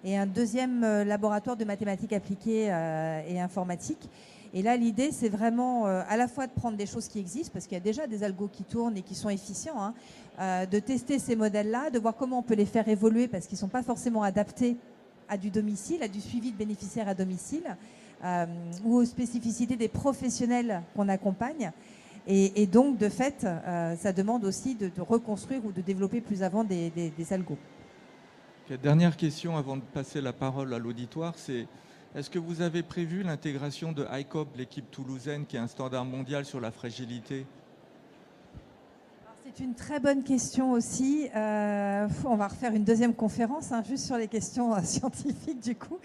et un deuxième laboratoire de mathématiques appliquées et informatique. Et là, l'idée, c'est vraiment à la fois de prendre des choses qui existent, parce qu'il y a déjà des algos qui tournent et qui sont efficients, de tester ces modèles-là, de voir comment on peut les faire évoluer, parce qu'ils ne sont pas forcément adaptés à du domicile, à du suivi de bénéficiaires à domicile, ou aux spécificités des professionnels qu'on accompagne. Et donc, de fait, ça demande aussi de reconstruire ou de développer plus avant des algos.
La dernière question avant de passer la parole à l'auditoire, c'est est-ce que vous avez prévu l'intégration de ICOP, l'équipe toulousaine, qui est un standard mondial sur la fragilité?
C'est une très bonne question aussi. On va refaire une deuxième conférence, juste sur les questions scientifiques du coup.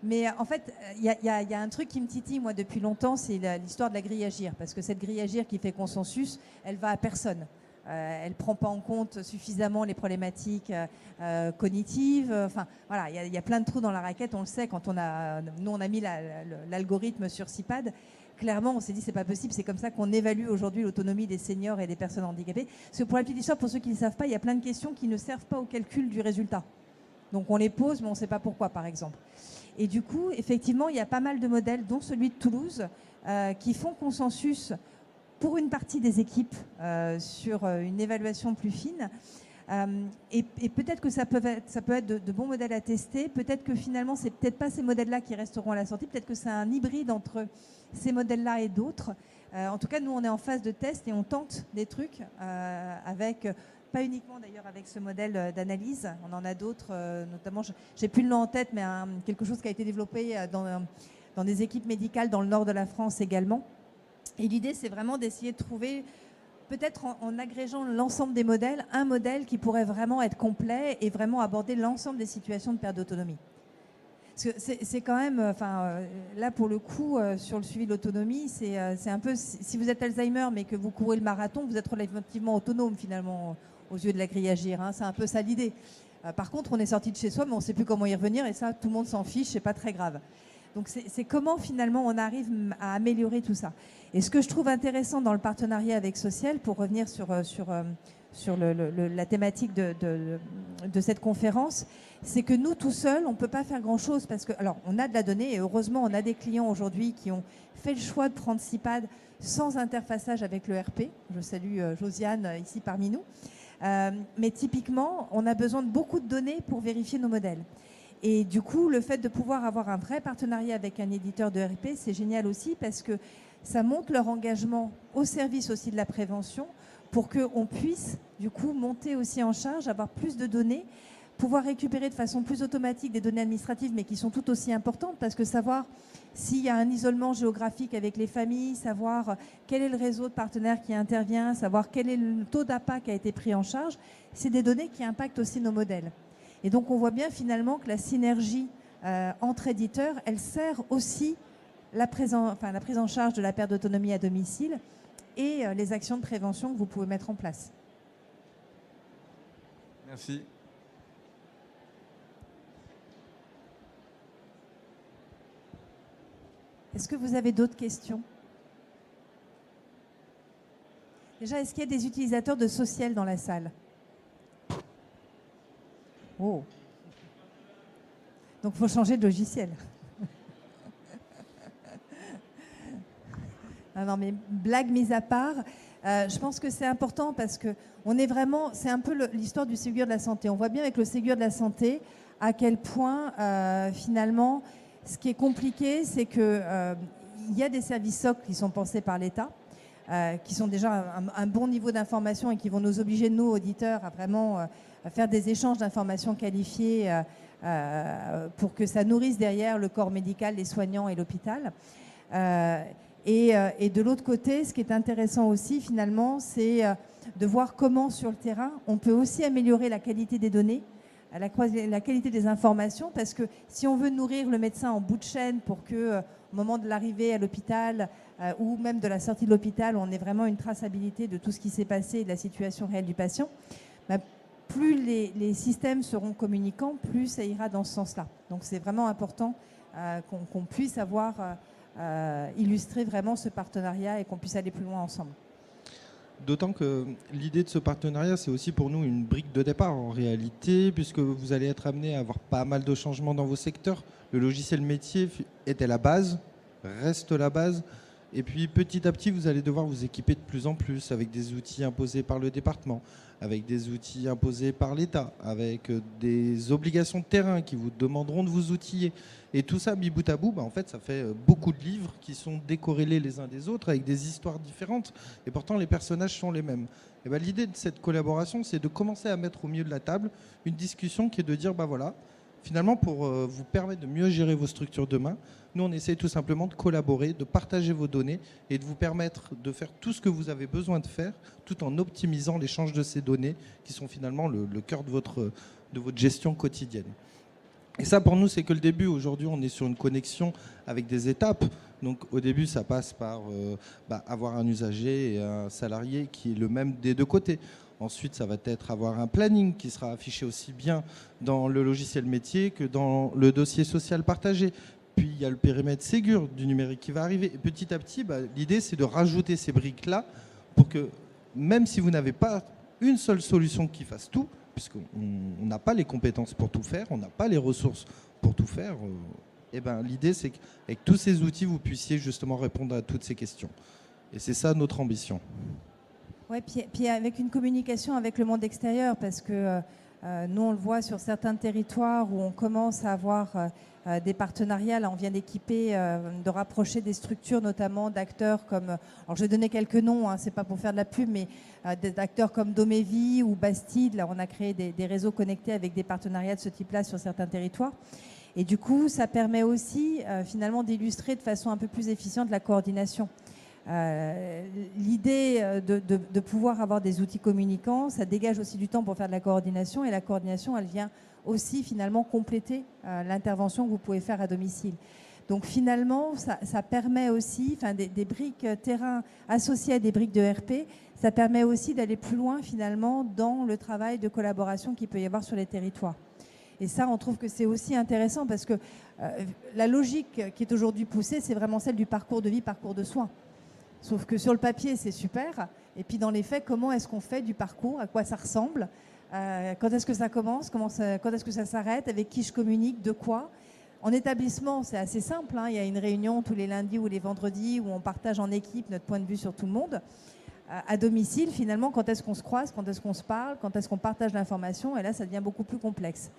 Mais en fait, il y a un truc qui me titille moi depuis longtemps, c'est l'histoire de la grille Agir. Parce que cette grille Agir qui fait consensus, elle va à personne. Elle ne prend pas en compte suffisamment les problématiques cognitives. Enfin, voilà, il y a plein de trous dans la raquette. On le sait, quand on a mis l'algorithme sur CIPAD. Clairement, on s'est dit c'est pas possible. C'est comme ça qu'on évalue aujourd'hui l'autonomie des seniors et des personnes handicapées. Parce que pour la petite histoire, pour ceux qui ne savent pas, il y a plein de questions qui ne servent pas au calcul du résultat. Donc on les pose, mais on ne sait pas pourquoi, par exemple. Et du coup, effectivement, il y a pas mal de modèles, dont celui de Toulouse, qui font consensus pour une partie des équipes sur une évaluation plus fine. Et peut-être que ça peut être de bons modèles à tester. Peut-être que finalement, c'est peut-être pas ces modèles-là qui resteront à la sortie. Peut-être que c'est un hybride entre ces modèles-là et d'autres. En tout cas, nous, on est en phase de test et on tente des trucs avec... Pas uniquement d'ailleurs avec ce modèle d'analyse, on en a d'autres, notamment, j'ai plus le nom en tête, mais quelque chose qui a été développé dans des équipes médicales dans le nord de la France également. Et l'idée, c'est vraiment d'essayer de trouver, peut-être en agrégeant l'ensemble des modèles, un modèle qui pourrait vraiment être complet et vraiment aborder l'ensemble des situations de perte d'autonomie. Parce que c'est quand même, là pour le coup, sur le suivi de l'autonomie, c'est un peu, si vous êtes Alzheimer mais que vous courez le marathon, vous êtes relativement autonome finalement aux yeux de la grille Agir. C'est un peu ça l'idée. Par contre, on est sorti de chez soi, mais on ne sait plus comment y revenir et ça, tout le monde s'en fiche, c'est pas très grave. Donc c'est comment finalement on arrive à améliorer tout ça. Et ce que je trouve intéressant dans le partenariat avec Social, pour revenir sur la thématique de cette conférence, c'est que nous, tout seuls, on ne peut pas faire grand-chose parce que, alors, on a de la donnée et heureusement, on a des clients aujourd'hui qui ont fait le choix de prendre CIPAD sans interfaçage avec le RP. Je salue Josiane ici parmi nous. Mais typiquement, on a besoin de beaucoup de données pour vérifier nos modèles. Et du coup, le fait de pouvoir avoir un vrai partenariat avec un éditeur de RP, c'est génial aussi parce que ça montre leur engagement au service aussi de la prévention pour qu'on puisse du coup monter aussi en charge, avoir plus de données, pouvoir récupérer de façon plus automatique des données administratives, mais qui sont tout aussi importantes, parce que savoir s'il y a un isolement géographique avec les familles, savoir quel est le réseau de partenaires qui intervient, savoir quel est le taux d'APA qui a été pris en charge, c'est des données qui impactent aussi nos modèles. Et donc on voit bien finalement que la synergie entre éditeurs, elle sert aussi la prise en charge de la perte d'autonomie à domicile et les actions de prévention que vous pouvez mettre en place.
Merci.
Est-ce que vous avez d'autres questions? Déjà, est-ce qu'il y a des utilisateurs de Social dans la salle? Oh. Donc, il faut changer de logiciel. Non, mais blague mise à part, je pense que c'est important parce que on est vraiment, c'est un peu l'histoire du Ségur de la santé. On voit bien avec le Ségur de la santé à quel point, finalement, ce qui est compliqué, c'est qu'il y a des services socles qui sont pensés par l'État, qui sont déjà un bon niveau d'information et qui vont nous obliger, nous, auditeurs, à vraiment faire des échanges d'informations qualifiées pour que ça nourrisse derrière le corps médical, les soignants et l'hôpital. Et de l'autre côté, ce qui est intéressant aussi, finalement, c'est de voir comment, sur le terrain, on peut aussi améliorer la qualité des données, la qualité des informations, parce que si on veut nourrir le médecin en bout de chaîne pour que, au moment de l'arrivée à l'hôpital ou même de la sortie de l'hôpital, on ait vraiment une traçabilité de tout ce qui s'est passé et de la situation réelle du patient, plus les systèmes seront communicants, plus ça ira dans ce sens-là. Donc c'est vraiment important qu'on puisse avoir illustrer vraiment ce partenariat et qu'on puisse aller plus loin ensemble.
D'autant que l'idée de ce partenariat, c'est aussi pour nous une brique de départ en réalité, puisque vous allez être amené à avoir pas mal de changements dans vos secteurs. Le logiciel métier était la base, reste la base. Et puis petit à petit, vous allez devoir vous équiper de plus en plus avec des outils imposés par le département, avec des outils imposés par l'État, avec des obligations de terrain qui vous demanderont de vous outiller. Et tout ça, mis bout à bout, en fait, ça fait beaucoup de livres qui sont décorrélés les uns des autres avec des histoires différentes. Et pourtant, les personnages sont les mêmes. Et l'idée de cette collaboration, c'est de commencer à mettre au milieu de la table une discussion qui est de dire, voilà, finalement, pour vous permettre de mieux gérer vos structures demain, nous, on essaie tout simplement de collaborer, de partager vos données et de vous permettre de faire tout ce que vous avez besoin de faire, tout en optimisant l'échange de ces données qui sont finalement le cœur de votre gestion quotidienne. Et ça, pour nous, c'est que le début. Aujourd'hui, on est sur une connexion avec des étapes. Donc, au début, ça passe par avoir un usager et un salarié qui est le même des deux côtés. Ensuite, ça va être avoir un planning qui sera affiché aussi bien dans le logiciel métier que dans le dossier social partagé. Puis, il y a le périmètre Ségur du numérique qui va arriver. Et petit à petit, l'idée, c'est de rajouter ces briques-là pour que, même si vous n'avez pas une seule solution qui fasse tout, puisqu'on n'a pas les compétences pour tout faire, on n'a pas les ressources pour tout faire, l'idée, c'est qu'avec tous ces outils, vous puissiez justement répondre à toutes ces questions. Et c'est ça notre ambition.
Oui, puis avec une communication avec le monde extérieur, parce que nous, on le voit sur certains territoires où on commence à avoir des partenariats. Là, on vient d'équiper, de rapprocher des structures, notamment d'acteurs comme... Alors, je vais donner quelques noms, c'est pas pour faire de la pub, mais d'acteurs comme Domévie ou Bastide. Là, on a créé des réseaux connectés avec des partenariats de ce type-là sur certains territoires. Et du coup, ça permet aussi, finalement, d'illustrer de façon un peu plus efficiente la coordination. L'idée de pouvoir avoir des outils communicants, ça dégage aussi du temps pour faire de la coordination, et la coordination, elle vient aussi finalement compléter l'intervention que vous pouvez faire à domicile. Donc finalement, ça permet aussi, des briques terrain associées à des briques de RP, ça permet aussi d'aller plus loin finalement dans le travail de collaboration qu'il peut y avoir sur les territoires. Et ça, on trouve que c'est aussi intéressant parce que la logique qui est aujourd'hui poussée, c'est vraiment celle du parcours de vie, parcours de soins. Sauf que sur le papier, c'est super. Et puis dans les faits, comment est-ce qu'on fait du parcours? À quoi ça ressemble? Quand est-ce que ça commence? Quand est-ce que ça s'arrête? Avec qui je communique? De quoi? En établissement, c'est assez simple. Il y a une réunion tous les lundis ou les vendredis où on partage en équipe notre point de vue sur tout le monde. à domicile, finalement, quand est-ce qu'on se croise, quand est-ce qu'on se parle, quand est-ce qu'on partage l'information, et là, ça devient beaucoup plus complexe.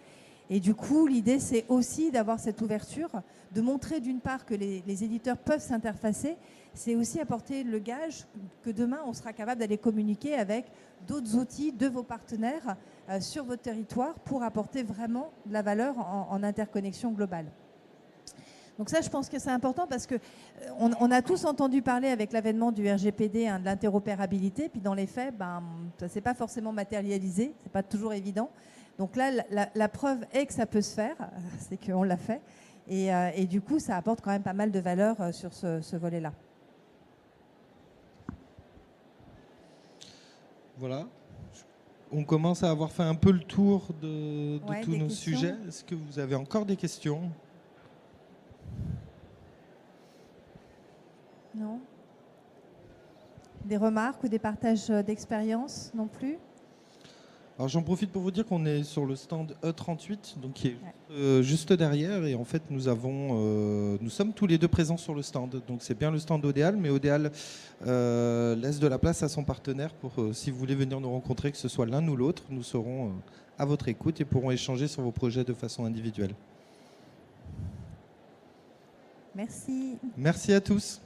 Et du coup, l'idée, c'est aussi d'avoir cette ouverture, de montrer d'une part que les éditeurs peuvent s'interfacer, c'est aussi apporter le gage que demain, on sera capable d'aller communiquer avec d'autres outils de vos partenaires sur votre territoire pour apporter vraiment de la valeur en interconnexion globale. Donc ça, je pense que c'est important parce qu'on a tous entendu parler avec l'avènement du RGPD de l'interopérabilité, puis dans les faits, ça ne s'est pas forcément matérialisé, ce n'est pas toujours évident. Donc là, la preuve est que ça peut se faire, c'est qu'on l'a fait, et du coup, ça apporte quand même pas mal de valeur sur ce volet-là.
Voilà. On commence à avoir fait un peu le tour de tous nos
questions.
sujets. Est-ce que vous avez encore des questions ?
Non ? Des remarques ou des partages d'expériences non plus ?
Alors j'en profite pour vous dire qu'on est sur le stand E38, donc qui est juste derrière, et en fait nous sommes tous les deux présents sur le stand. Donc c'est bien le stand Odéal, mais Odéal laisse de la place à son partenaire pour si vous voulez venir nous rencontrer, que ce soit l'un ou l'autre, nous serons à votre écoute et pourrons échanger sur vos projets de façon individuelle.
Merci.
Merci à tous.